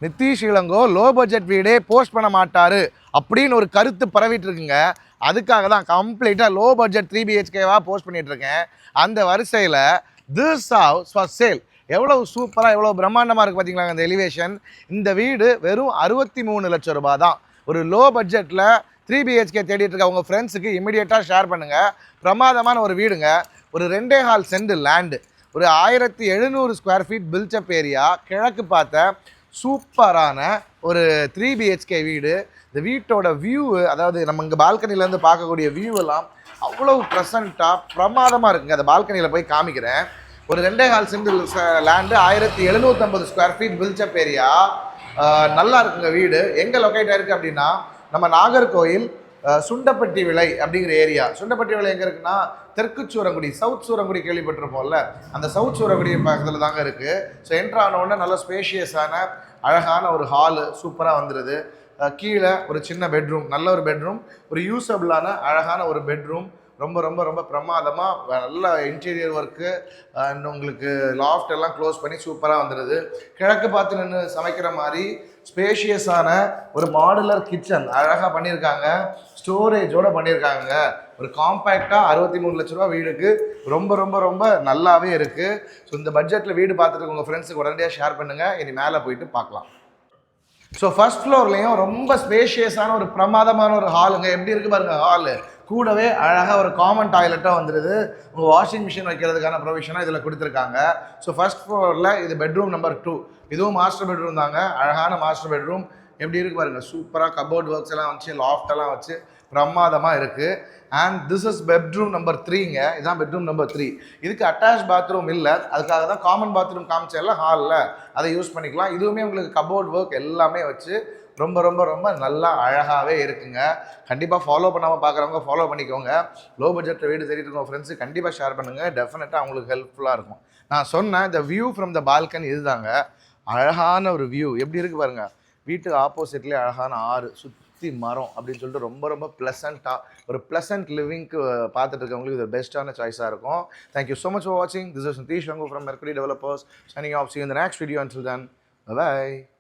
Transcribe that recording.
Nitish Ilango low budget வீடே post பண்ண மாட்டாரு அப்படின்னு ஒரு கருத்து பரவிட்டு இருக்குங்க. அதுக்காக தான் கம்ப்ளீட்டாக லோ பட்ஜெட் 3BHKவாக போஸ்ட் பண்ணிட்டு இருக்கேன். அந்த வரிசையில் திஸ் ஹவுஸ் ஃபார் சேல் எவ்வளோ சூப்பராக எவ்வளோ பிரம்மாண்டமாக இருக்குது பார்த்தீங்களா இந்த எலிவேஷன். இந்த வீடு வெறும் 63 லட்சம் ரூபாய் தான். ஒரு லோ பட்ஜெட்டில் 3BHK தேடிட்டு இருக்க உங்கள் ஃப்ரெண்ட்ஸுக்கு இமிடியேட்டாக ஷேர் பண்ணுங்கள். பிரமாதமான ஒரு வீடுங்க. ஒரு 2.25 சென்ட் லேண்டு, ஒரு 1700 ஸ்கொயர் ஃபீட் பில்டப் ஏரியா, கிழக்கு பார்த்த சூப்பரான ஒரு 3BHK வீடு. இந்த வீட்டோட வியூ, அதாவது நம்ம இங்கே பால்கனிலேருந்து பார்க்கக்கூடிய வியூ எல்லாம் அவ்வளோ ப்ரெசண்ட்டாக பிரமாதமாக இருக்குங்க. அந்த பால்கனியில் போய் காமிக்கிறேன். ஒரு 2.25 cent land, 1750 square feet built up area, நல்லா இருக்குங்க வீடு. எங்கே லொக்கேட் ஆயிருக்கு அப்படின்னா நம்ம நாகர்கோயில் சுண்டப்பட்டி விளை அப்படிங்கிற ஏரியா. சுண்டப்பட்டி விளை எங்கே இருக்குன்னா தெற்கு சூரங்குடி, சவுத் சூரங்குடி கேள்விப்பட்டிருப்போம்ல, அந்த சவுத் சூரங்குடி பக்கத்தில் தாங்க இருக்குது. ஸோ என்ட்ரு ஆனவுடனே நல்ல ஸ்பேஷியஸான அழகான ஒரு ஹாலு சூப்பராக வந்துடுது. கீழே ஒரு சின்ன பெட்ரூம், நல்ல ஒரு பெட்ரூம், ஒரு யூஸபிளான அழகான ஒரு பெட்ரூம், ரொம்ப ரொம்ப ரொம்ப பிரமாதமாக நல்ல இன்டீரியர் ஒர்க்கு அண்ட் உங்களுக்கு லாஃப்ட் எல்லாம் க்ளோஸ் பண்ணி சூப்பராக வந்துடுது. கிழக்கு பார்த்து நின்று சமைக்கிற மாதிரி ஸ்பேஷியஸான ஒரு மாடுலர் கிச்சன் அழகாக பண்ணியிருக்காங்க, ஸ்டோரேஜோடு பண்ணியிருக்காங்க. ஒரு காம்பேக்டாக 63 லட்ச ரூபா வீடுக்கு ரொம்ப ரொம்ப ரொம்ப நல்லாவே இருக்குது. ஸோ இந்த பட்ஜெட்டில் வீடு பார்த்துட்டு உங்கள் ஃப்ரெண்ட்ஸுக்கு உடனடியாக ஷேர் பண்ணுங்கள். இனி மேலே போயிட்டு பார்க்கலாம். ஸோ ஃபர்ஸ்ட் ஃப்ளோர்லேயும் ரொம்ப ஸ்பேஷியஸான ஒரு பிரமாதமான ஒரு ஹாலுங்க. எப்படி இருக்குது பாருங்கள் ஹாலு. கூடவே அழகாக ஒரு காமன் டாய்லெட்டாக வந்துடுது. உங்கள் வாஷிங் மிஷின் வைக்கிறதுக்கான ப்ரொவிஷனாக இதில் கொடுத்துருக்காங்க. ஸோ ஃபர்ஸ்ட் ஃப்ளோரில் இது பெட்ரூம் நம்பர் 2. இதுவும் மாஸ்டர் பெட்ரூம் தாங்க. அழகான மாஸ்டர் பெட்ரூம். எப்படி இருக்குது பாருங்கள், சூப்பராக கபோர்ட் ஒர்க்ஸ் எல்லாம் வச்சு, லாஃப்டெல்லாம் வச்சு பிரமாதமாக இருக்குது. And this is bedroom number 3ங்க. இதுதான் பெட்ரூம் நம்பர் 3. இதுக்கு அட்டாச் பாத்ரூம் இல்லை, அதுக்காக தான் காமன் பாத்ரூம் காமிச்சல ஹாலில், அதை யூஸ் பண்ணிக்கலாம். இதுவுமே உங்களுக்கு கபோர்ட் ஒர்க் எல்லாமே வச்சு ரொம்ப ரொம்ப ரொம்ப நல்லா அழகாகவே இருக்குங்க. கண்டிப்பாக ஃபாலோ பண்ணாமல் பார்க்குறவங்க ஃபாலோ பண்ணிக்கோங்க. லோ பட்ஜெட்டில் வீடு தேடிட்டு இருக்கோம் ஃப்ரெண்ட்ஸு, கண்டிப்பாக ஷேர் பண்ணுங்கள். டெஃபினட்டாக அவங்களுக்கு ஹெல்ப்ஃபுல்லாக இருக்கும். நான் சொன்னேன் இந்த வியூ ஃப்ரம் த பால்கனி இதுதாங்க. அழகான ஒரு வியூ. எப்படி இருக்குது பாருங்கள். வீட்டுக்கு ஆப்போசிட்லேயே அழகான ஆறு, சுற்றி மரம் அப்படின்னு சொல்லிட்டு ரொம்ப ரொம்ப ப்ளசண்ட்டாக ஒரு ப்ளசண்ட் லிவிங்க்கு பார்த்துட்டு இருக்கவங்களுக்கு இது பெஸ்ட்டான சாய்ஸாக இருக்கும். தேங்க்யூ ஸோ மச் ஃபார் வாட்சிங். This is Nithish Elango from Mercury Developers signing off. See you in the next video. Until then, bye bye.